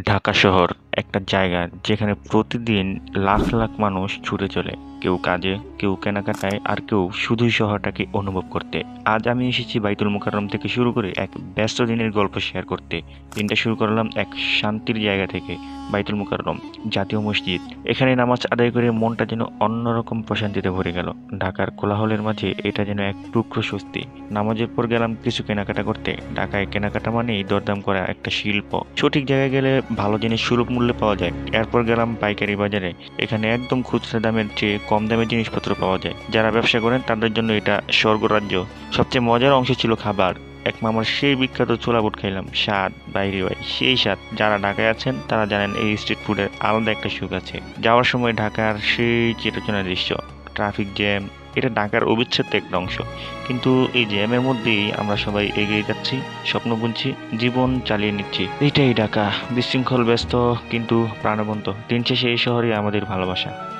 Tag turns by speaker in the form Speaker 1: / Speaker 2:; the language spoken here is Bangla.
Speaker 1: ঢাকা শহর একটা জায়গা যেখানে প্রতিদিন লাখ লাখ মানুষ ছুটে চলে, কেউ কাজে, কেউ কেনাকাটায়, আর কেউ শুধুই শহরটাকে অনুভব করতে। আজ আমি এসেছি বাইতুল মোকাররম থেকে শুরু করে এক ব্যস্ত দিনের গল্প শেয়ার করতে। দিনটা শুরু করলাম এক শান্তির জায়গা থেকে, বাইতুল মোকাররম জাতীয় মসজিদ। এখানে নামাজ আদায় করে মনটা যেন অন্যরকম প্রশান্তিতে ভরে গেল। ঢাকার কোলাহলের মাঝে এটা যেন এক টুকরো স্বস্তি। নামাজের পর গেলাম কিছু কেনাকাটা করতে। ঢাকায় কেনাকাটা মানেই দরদাম করা একটা শিল্প। সঠিক জায়গায় গেলে ভালো জিনিস সুলভ মূল্যে পাওয়া যায়। এরপর গেলাম পাইকারি বাজারে। এখানে একদম খুচরা দামের চেয়ে কম দামে জিনিসপত্র পাওয়া যায়। যারা ব্যবসা করেন তাদের জন্য এটা স্বর্গরাজ্য। সবচেয়ে মজার অংশ ছিল খাবার। এক মামার সেই বিখ্যাত ছোলা বুট খাইলাম, স্বাদ বাইরে ভাই সেই স্বাদ। যারা ঢাকায় আছেন তারা জানেন এই স্ট্রিট ফুডের আলাদা একটা সুখ আছে। যাওয়ার সময় ঢাকার সেই চিরচেনা দৃশ্য, ট্রাফিক জ্যাম, এটা ঢাকার অবিচ্ছেদ্য একটা অংশ। কিন্তু এই জ্যামের মধ্যেই আমরা সবাই এগিয়ে যাচ্ছি, স্বপ্ন বুনছি, জীবন চালিয়ে নিচ্ছি। এটাই ঢাকা, বিশৃঙ্খল, ব্যস্ত কিন্তু প্রাণবন্ত। দিন শেষে এই শহরে আমাদের ভালোবাসা।